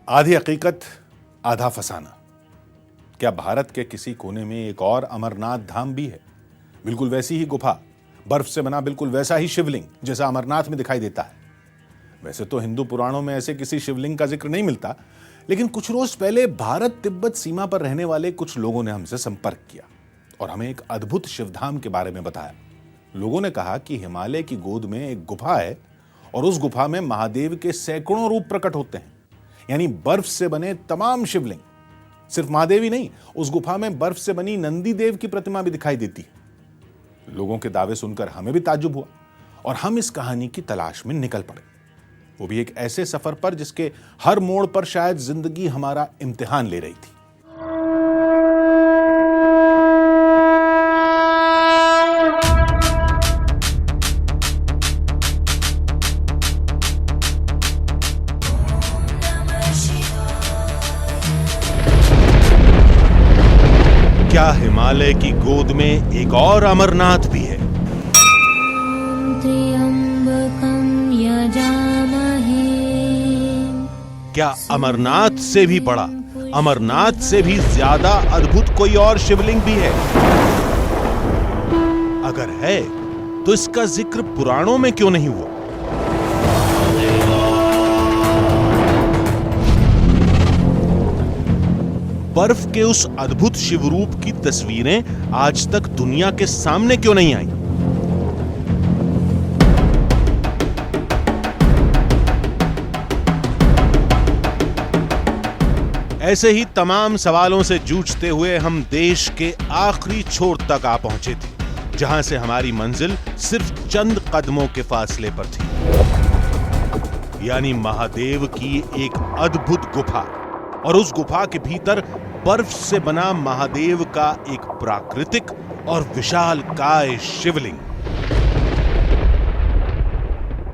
आधी हकीकत आधा फसाना। क्या भारत के किसी कोने में एक और अमरनाथ धाम भी है? बिल्कुल वैसी ही गुफा, बर्फ से बना बिल्कुल वैसा ही शिवलिंग जैसा अमरनाथ में दिखाई देता है। वैसे तो हिंदू पुराणों में ऐसे किसी शिवलिंग का जिक्र नहीं मिलता, लेकिन कुछ रोज पहले भारत तिब्बत सीमा पर रहने वाले कुछ लोगों ने हमसे संपर्क किया और हमें एक अद्भुत शिवधाम के बारे में बताया। लोगों ने कहा कि हिमालय की गोद में एक गुफा है और उस गुफा में महादेव के सैकड़ों रूप प्रकट होते हैं, यानी बर्फ से बने तमाम शिवलिंग। सिर्फ महादेव ही नहीं, उस गुफा में बर्फ से बनी नंदी देव की प्रतिमा भी दिखाई देती है। लोगों के दावे सुनकर हमें भी ताज्जुब हुआ और हम इस कहानी की तलाश में निकल पड़े, वो भी एक ऐसे सफर पर जिसके हर मोड़ पर शायद जिंदगी हमारा इम्तिहान ले रही थी। क्या हिमालय की गोद में एक और अमरनाथ भी है? क्या अमरनाथ से भी बड़ा, अमरनाथ से भी ज्यादा अद्भुत कोई और शिवलिंग भी है? अगर है तो इसका जिक्र पुराणों में क्यों नहीं हुआ? बर्फ के उस अद्भुत शिवरूप की तस्वीरें आज तक दुनिया के सामने क्यों नहीं आई? ऐसे ही तमाम सवालों से जूझते हुए हम देश के आखिरी छोर तक आ पहुंचे थे, जहां से हमारी मंजिल सिर्फ चंद कदमों के फासले पर थी, यानी महादेव की एक अद्भुत गुफा और उस गुफा के भीतर बर्फ से बना महादेव का एक प्राकृतिक और विशालकाय शिवलिंग।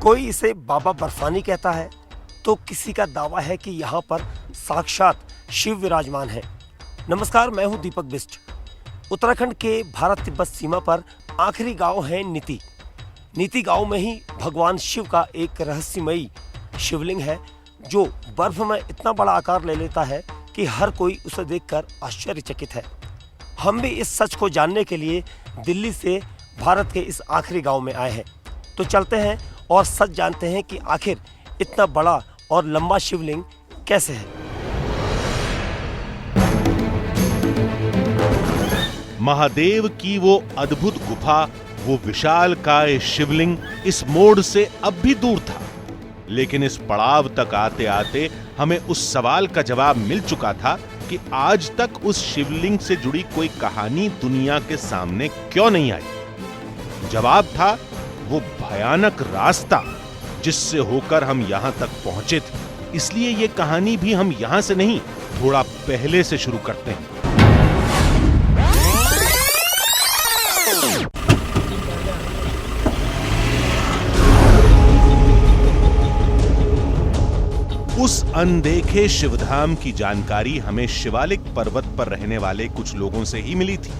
कोई इसे बाबा बर्फानी कहता है तो किसी का दावा है कि यहाँ पर साक्षात शिव विराजमान है। नमस्कार, मैं हूँ दीपक बिष्ट। उत्तराखंड के भारत तिब्बत सीमा पर आखिरी गांव है नीति। नीति गांव में ही भगवान शिव का एक रहस्यमयी शिवलिंग है जो बर्फ में इतना बड़ा आकार ले लेता है कि हर कोई उसे देखकर आश्चर्यचकित है। हम भी इस सच को जानने के लिए दिल्ली से भारत के इस आखिरी गांव में आए हैं। तो चलते हैं और सच जानते हैं कि आखिर इतना बड़ा और लंबा शिवलिंग कैसे है। महादेव की वो अद्भुत गुफा, वो विशालकाय शिवलिंग इस मोड़ से अब भी दूर था, लेकिन इस पड़ाव तक आते आते हमें उस सवाल का जवाब मिल चुका था कि आज तक उस शिवलिंग से जुड़ी कोई कहानी दुनिया के सामने क्यों नहीं आई। जवाब था वो भयानक रास्ता जिससे होकर हम यहां तक पहुंचे थे। इसलिए ये कहानी भी हम यहां से नहीं, थोड़ा पहले से शुरू करते हैं। उस अनदेखे शिवधाम की जानकारी हमें शिवालिक पर्वत पर रहने वाले कुछ लोगों से ही मिली थी,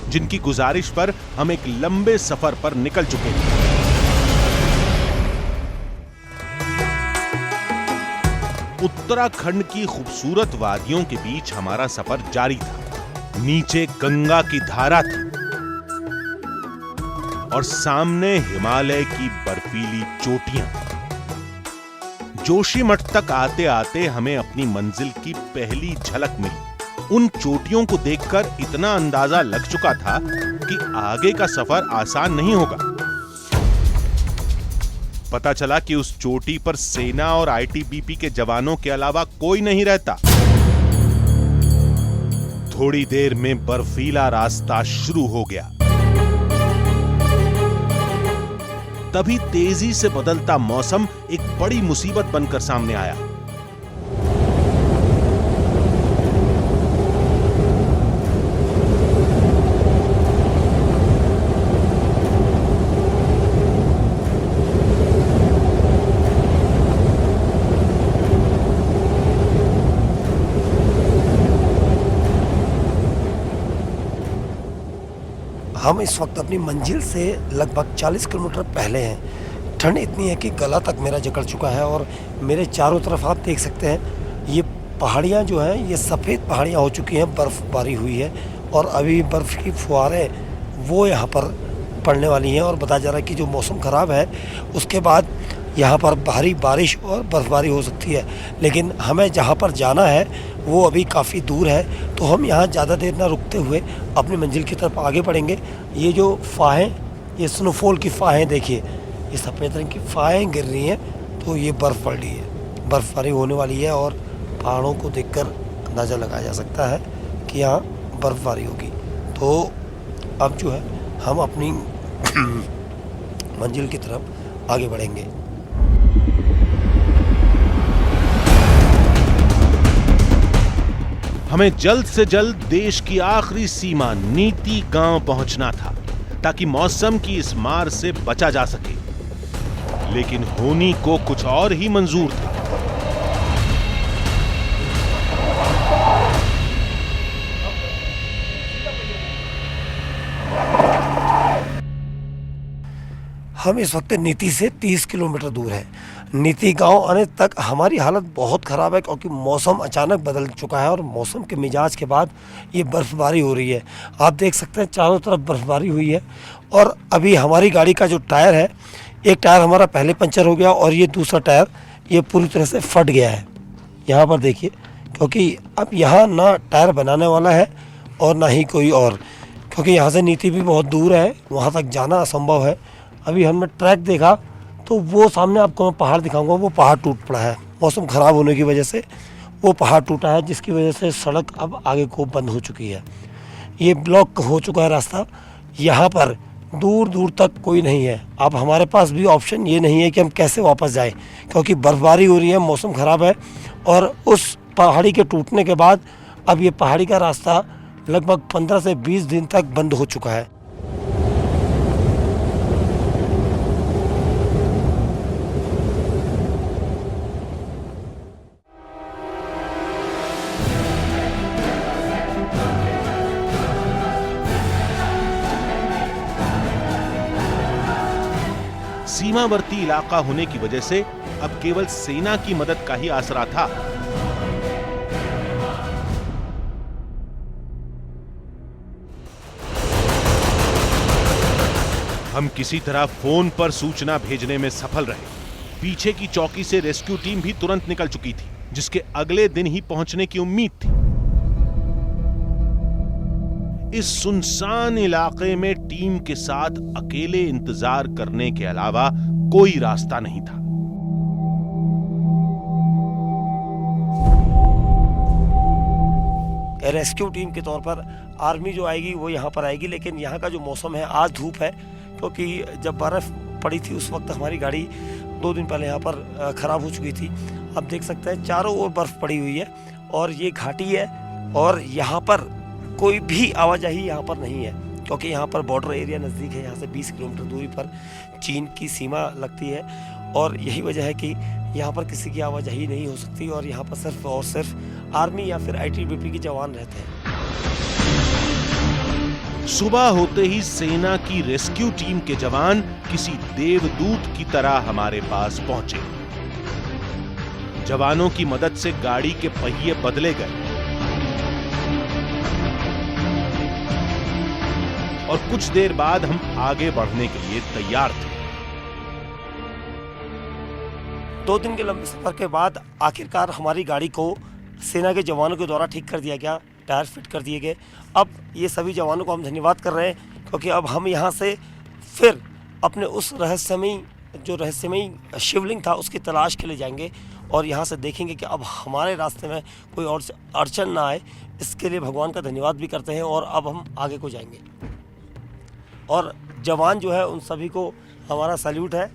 जिनकी गुजारिश पर हम एक लंबे सफर पर निकल चुके थे। उत्तराखंड की खूबसूरत वादियों के बीच हमारा सफर जारी था। नीचे गंगा की धारा थी और सामने हिमालय की बर्फीली चोटियां। जोशीमठ तक आते आते हमें अपनी मंजिल की पहली झलक मिली। उन चोटियों को देखकर इतना अंदाजा लग चुका था कि आगे का सफर आसान नहीं होगा। पता चला कि उस चोटी पर सेना और आईटीबीपी के जवानों के अलावा कोई नहीं रहता। थोड़ी देर में बर्फीला रास्ता शुरू हो गया। तभी तेजी से बदलता मौसम एक बड़ी मुसीबत बनकर सामने आया। हम इस वक्त अपनी मंजिल से लगभग 40 किलोमीटर पहले हैं। ठंड इतनी है कि गला तक मेरा जकड़ चुका है और मेरे चारों तरफ आप देख सकते हैं ये पहाड़ियाँ जो हैं ये सफ़ेद पहाड़ियाँ हो चुकी हैं, बर्फ़बारी हुई है और अभी बर्फ़ की फुहारें वो यहाँ पर पड़ने वाली हैं और बताया जा रहा है कि जो मौसम ख़राब है उसके बाद यहाँ पर भारी बारिश और बर्फ़बारी हो सकती है। लेकिन हमें जहाँ पर जाना है वो अभी काफ़ी दूर है, तो हम यहाँ ज़्यादा देर ना रुकते हुए अपनी मंजिल की तरफ आगे बढ़ेंगे। ये जो फाहें, ये स्नोफॉल की फाहें देखिए, ये सफ़ेद रंग की फाहें गिर रही हैं, तो ये बर्फ़ पड़ रही है, बर्फ़बारी होने वाली है और पहाड़ों को देखकर अंदाज़ा लगाया जा सकता है कि यहाँ बर्फ़बारी होगी। तो अब जो है हम अपनी मंजिल की तरफ आगे बढ़ेंगे। हमें जल्द से जल्द देश की आखिरी सीमा नीति गांव पहुंचना था ताकि मौसम की इस मार से बचा जा सके, लेकिन होनी को कुछ और ही मंजूर था। हम इस वक्त नीति से 30 किलोमीटर दूर हैं। नीति गांव आने तक हमारी हालत बहुत ख़राब है क्योंकि मौसम अचानक बदल चुका है और मौसम के मिजाज के बाद ये बर्फ़बारी हो रही है। आप देख सकते हैं चारों तरफ बर्फ़बारी हुई है और अभी हमारी गाड़ी का जो टायर है, एक टायर हमारा पहले पंचर हो गया और ये दूसरा टायर ये पूरी तरह से फट गया है। यहाँ पर देखिए, क्योंकि अब यहाँ ना टायर बनाने वाला है और ना ही कोई और, क्योंकि यहाँ से नीति भी बहुत दूर है, वहाँ तक जाना असंभव है। अभी हमने ट्रैक देखा तो वो सामने आपको मैं पहाड़ दिखाऊंगा, वो पहाड़ टूट पड़ा है मौसम ख़राब होने की वजह से, वो पहाड़ टूटा है जिसकी वजह से सड़क अब आगे को बंद हो चुकी है। ये ब्लॉक हो चुका है रास्ता, यहाँ पर दूर दूर तक कोई नहीं है। अब हमारे पास भी ऑप्शन ये नहीं है कि हम कैसे वापस जाएं, क्योंकि बर्फ़बारी हो रही है, मौसम ख़राब है और उस पहाड़ी के टूटने के बाद अब ये पहाड़ी का रास्ता लगभग 15 से 20 दिन तक बंद हो चुका है। सीमावर्ती इलाका होने की वजह से अब केवल सेना की मदद का ही आसरा था। हम किसी तरह फोन पर सूचना भेजने में सफल रहे। पीछे की चौकी से रेस्क्यू टीम भी तुरंत निकल चुकी थी, जिसके अगले दिन ही पहुंचने की उम्मीद थी। इस सुनसान इलाके में टीम के साथ अकेले इंतजार करने के अलावा कोई रास्ता नहीं था। रेस्क्यू टीम के तौर पर आर्मी जो आएगी वो यहाँ पर आएगी, लेकिन यहाँ का जो मौसम है, आज धूप है, क्योंकि जब बर्फ़ पड़ी थी उस वक्त हमारी गाड़ी 2 दिन पहले यहाँ पर ख़राब हो चुकी थी। आप देख सकते हैं चारों ओर बर्फ़ पड़ी हुई है और ये घाटी है और यहाँ पर कोई भी आवाजाही यहाँ पर नहीं है, क्योंकि यहाँ पर बॉर्डर एरिया नज़दीक है। यहाँ से 20 किलोमीटर दूरी पर चीन की सीमा लगती है और यही वजह है कि यहाँ पर किसी की आवाजाही नहीं हो सकती और यहाँ पर सिर्फ और सिर्फ आर्मी या फिर आईटीबीपी के जवान रहते हैं। सुबह होते ही सेना की रेस्क्यू टीम के जवान किसी देवदूत की तरह हमारे पास पहुंचे। जवानों की मदद से गाड़ी के पहिए बदले गए और कुछ देर बाद हम आगे बढ़ने के लिए तैयार थे। 2 दिन के लंबे सफर के बाद आखिरकार हमारी गाड़ी को सेना के जवानों के द्वारा ठीक कर दिया गया, टायर फिट कर दिए गए। अब ये सभी जवानों को हम धन्यवाद कर रहे हैं, क्योंकि अब हम यहाँ से फिर अपने उस रहस्यमयी शिवलिंग था उसकी तलाश के लिए जाएंगे और यहाँ से देखेंगे कि अब हमारे रास्ते में कोई और अड़चन ना आए। इसके लिए भगवान का धन्यवाद भी करते हैं और अब हम आगे को जाएंगे। और जवान जो है उन सभी को हमारा सैल्यूट है,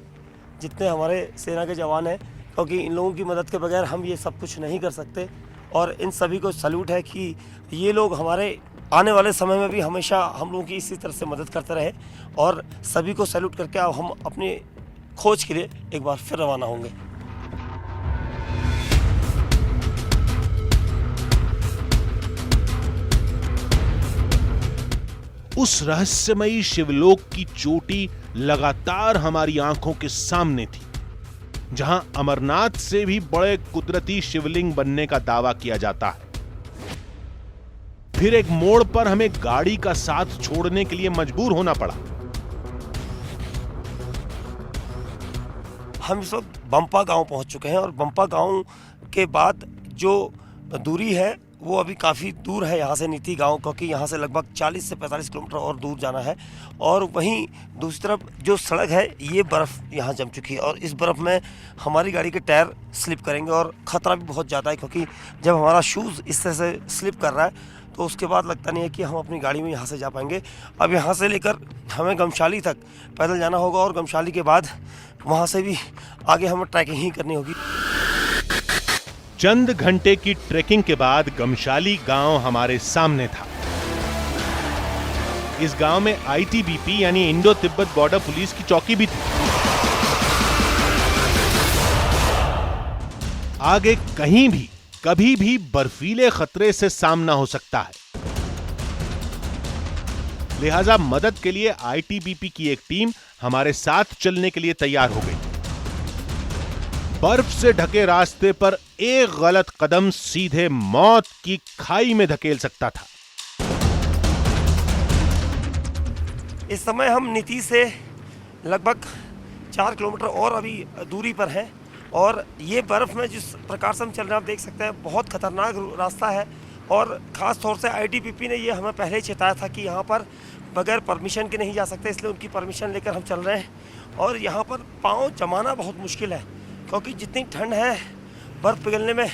जितने हमारे सेना के जवान हैं, क्योंकि इन लोगों की मदद के बगैर हम ये सब कुछ नहीं कर सकते। और इन सभी को सैल्यूट है कि ये लोग हमारे आने वाले समय में भी हमेशा हम लोगों की इसी तरह से मदद करते रहे। और सभी को सैल्यूट करके अब हम अपने खोज के लिए एक बार फिर रवाना होंगे। उस रहस्यमयी शिवलोक की चोटी लगातार हमारी आंखों के सामने थी। जहां अमरनाथ से भी बड़े कुदरती शिवलिंग बनने का दावा किया जाता है। फिर एक मोड़ पर हमें गाड़ी का साथ छोड़ने के लिए मजबूर होना पड़ा। हम इस वक्त बंपा गांव पहुंच चुके हैं और बंपा गांव के बाद जो दूरी है वो अभी काफ़ी दूर है यहाँ से नीति गांव, क्योंकि यहाँ से लगभग 40 से 45 किलोमीटर और दूर जाना है। और वहीं दूसरी तरफ जो सड़क है ये बर्फ़ यहाँ जम चुकी है और इस बर्फ़ में हमारी गाड़ी के टायर स्लिप करेंगे और ख़तरा भी बहुत ज़्यादा है, क्योंकि जब हमारा शूज़ इस तरह से स्लिप कर रहा है तो उसके बाद लगता नहीं है कि हम अपनी गाड़ी में यहाँ से जा पाएंगे। अब यहाँ से लेकर हमें गमशाली तक पैदल जाना होगा और गमशाली के बाद वहाँ से भी आगे हमें ट्रैकिंग ही करनी होगी। चंद घंटे की ट्रेकिंग के बाद गमशाली गांव हमारे सामने था। इस गांव में आईटीबीपी यानी इंडो तिब्बत बॉर्डर पुलिस की चौकी भी थी। आगे कहीं भी कभी भी बर्फीले खतरे से सामना हो सकता है, लिहाजा मदद के लिए आईटीबीपी की एक टीम हमारे साथ चलने के लिए तैयार हो गई। बर्फ से ढके रास्ते पर एक गलत कदम सीधे मौत की खाई में धकेल सकता था। इस समय हम नीति से लगभग 4 किलोमीटर और अभी दूरी पर हैं और ये बर्फ़ में जिस प्रकार से हम चल रहे हैं आप देख सकते हैं बहुत ख़तरनाक रास्ता है। और ख़ास तौर से आईटीबीपी ने ये हमें पहले ही चेताया था कि यहाँ पर बगैर परमिशन के नहीं जा सकते, इसलिए उनकी परमिशन लेकर हम चल रहे हैं। और यहाँ पर पाँव जमाना बहुत मुश्किल है, क्योंकि जितनी ठंड है बर्फ़ पिघलने में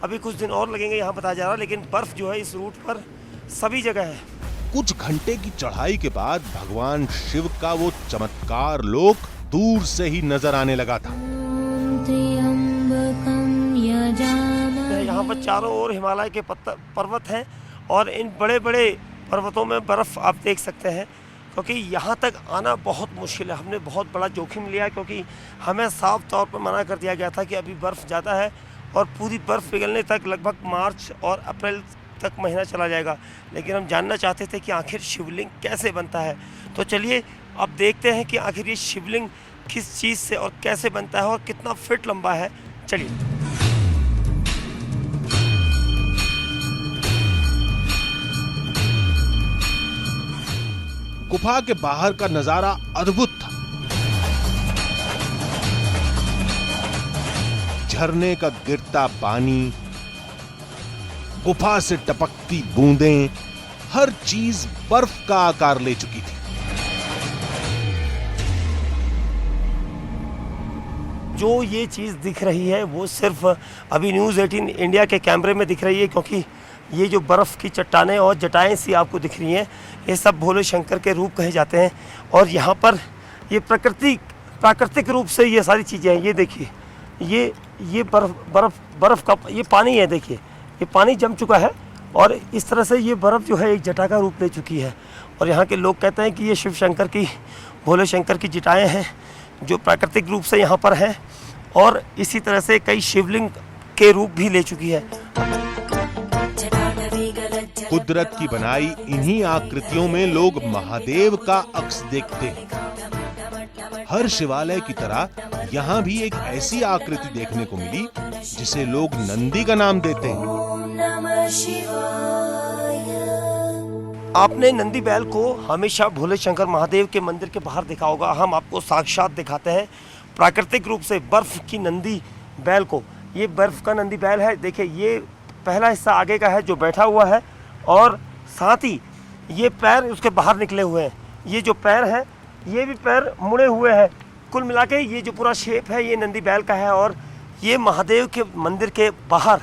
अभी कुछ दिन और लगेंगे यहाँ बताया जा रहा है, लेकिन बर्फ़ जो है इस रूट पर सभी जगह है। कुछ घंटे की चढ़ाई के बाद भगवान शिव का वो चमत्कार लोक दूर से ही नजर आने लगा था। यहाँ पर चारों ओर हिमालय के पर्वत हैं और इन बड़े बड़े पर्वतों में बर्फ़ आप देख सकते हैं, क्योंकि यहाँ तक आना बहुत मुश्किल है। हमने बहुत बड़ा जोखिम लिया, क्योंकि हमें साफ तौर पर मना कर दिया गया था कि अभी बर्फ़ ज़्यादा है और पूरी बर्फ़ पिघलने तक लगभग मार्च और अप्रैल तक महीना चला जाएगा। लेकिन हम जानना चाहते थे कि आखिर शिवलिंग कैसे बनता है। तो चलिए अब देखते हैं कि आखिर ये शिवलिंग किस चीज़ से और कैसे बनता है और कितना फिट लंबा है। चलिए। गुफा के बाहर का नजारा अद्भुत था। झरने का गिरता पानी, गुफा से टपकती बूंदें, हर चीज बर्फ का आकार ले चुकी थी। जो ये चीज़ दिख रही है वो सिर्फ अभी न्यूज़ 18 इंडिया के कैमरे में दिख रही है, क्योंकि ये जो बर्फ़ की चट्टानें और जटाएं सी आपको दिख रही हैं ये सब भोले शंकर के रूप कहे जाते हैं। और यहाँ पर ये प्राकृतिक रूप से ये सारी चीज़ें हैं। ये देखिए ये बर्फ़ का ये पानी है, देखिए ये पानी जम चुका है और इस तरह से ये बर्फ़ जो है एक जटा का रूप ले चुकी है। और यहाँ के लोग कहते हैं कि ये शिव शंकर की भोले शंकर की जटाएँ हैं जो प्राकृतिक रूप से यहाँ पर हैं और इसी तरह से कई शिवलिंग के रूप भी ले चुकी है। कुदरत की बनाई इन्हीं आकृतियों में लोग महादेव का अक्स देखते हैं। हर शिवालय की तरह यहाँ भी एक ऐसी आकृति देखने को मिली जिसे लोग नंदी का नाम देते हैं। आपने नंदी बैल को हमेशा भोले शंकर महादेव के मंदिर के बाहर देखा होगा। हम आपको साक्षात दिखाते हैं प्राकृतिक रूप से बर्फ की नंदी बैल को। ये बर्फ का नंदी बैल है। देखिए ये पहला हिस्सा आगे का है जो बैठा हुआ है और साथ ही ये पैर उसके बाहर निकले हुए हैं। ये जो पैर है ये भी पैर मुड़े हुए हैं। कुल मिला के ये जो पूरा शेप है ये नंदी बैल का है और ये महादेव के मंदिर के बाहर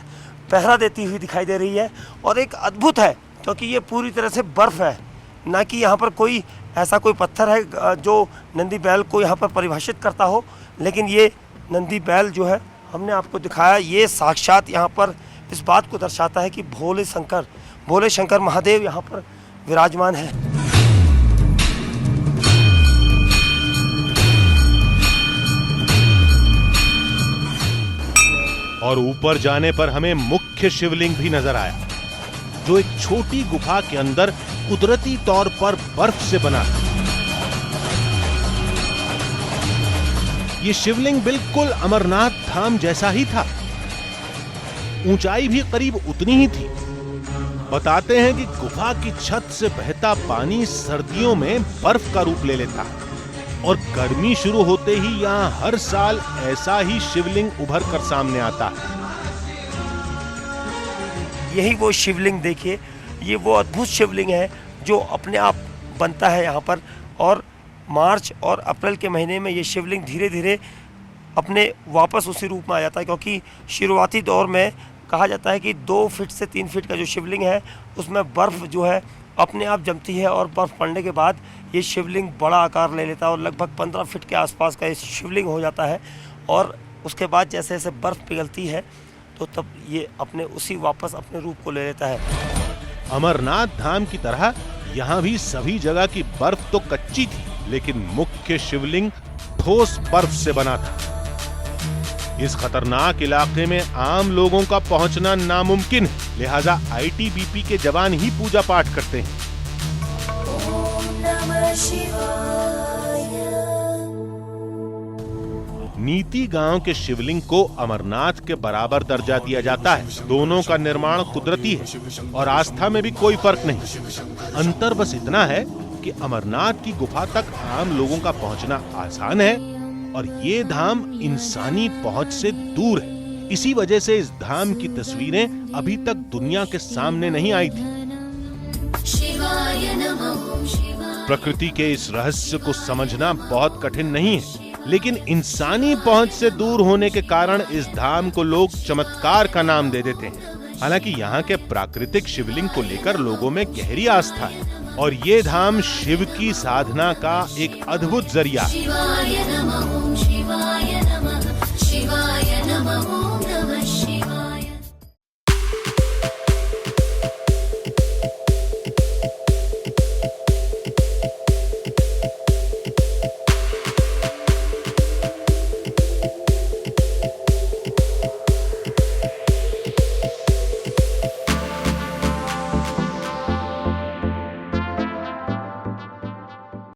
पहरा देती हुई दिखाई दे रही है। और एक अद्भुत है क्योंकि ये पूरी तरह से बर्फ़ है, ना कि यहाँ पर कोई ऐसा कोई पत्थर है जो नंदी बैल को यहाँ पर परिभाषित करता हो। लेकिन ये नंदी बैल जो है हमने आपको दिखाया, ये साक्षात यहाँ पर इस बात को दर्शाता है कि भोले शंकर महादेव यहाँ पर विराजमान है। और ऊपर जाने पर हमें मुख्य शिवलिंग भी नजर आया जो एक छोटी गुफा के अंदर कुदरती तौर पर बर्फ से बना था। ये शिवलिंग बिल्कुल अमरनाथ धाम जैसा ही था। ऊंचाई भी करीब उतनी ही थी। बताते हैं कि गुफा की छत से बहता पानी सर्दियों में बर्फ का रूप ले लेता है और गर्मी शुरू होते ही यहाँ हर साल ऐसा ही शिवलिंग उभर कर सामने आता है। यही वो शिवलिंग देखिए, ये वो अद्भुत शिवलिंग है जो अपने आप बनता है यहाँ पर, और मार्च और अप्रैल के महीने में ये शिवलिंग धीरे धीरे अपने वापस उसी रूप में आ जाता है, क्योंकि शुरुआती दौर में कहा जाता है कि 2 फीट से 3 फीट का जो शिवलिंग है उसमें बर्फ़ जो है अपने आप जमती है, और बर्फ़ पड़ने के बाद ये शिवलिंग बड़ा आकार ले लेता है और लगभग 15 फीट के आसपास का ये शिवलिंग हो जाता है। और उसके बाद जैसे जैसे बर्फ़ पिघलती है तो तब ये अपने उसी वापस अपने रूप को ले लेता है। अमरनाथ धाम की तरह यहाँ भी सभी जगह की बर्फ तो कच्ची थी, लेकिन मुख्य शिवलिंग ठोस बर्फ से बना था। इस खतरनाक इलाके में आम लोगों का पहुंचना नामुमकिन है, लिहाजा आईटीबीपी के जवान ही पूजा पाठ करते हैं। नीति गांव के शिवलिंग को अमरनाथ के बराबर दर्जा दिया जाता है। दोनों का निर्माण कुदरती है और आस्था में भी कोई फर्क नहीं। अंतर बस इतना है कि अमरनाथ की गुफा तक आम लोगों का पहुंचना आसान है और ये धाम इंसानी पहुंच से दूर है। इसी वजह से इस धाम की तस्वीरें अभी तक दुनिया के सामने नहीं आई थी। प्रकृति के इस रहस्य को समझना बहुत कठिन नहीं है, लेकिन इंसानी पहुंच से दूर होने के कारण इस धाम को लोग चमत्कार का नाम दे देते हैं। हालांकि यहाँ के प्राकृतिक शिवलिंग को लेकर लोगों में गहरी आस्था है और ये धाम शिव की साधना का एक अद्भुत जरिया है।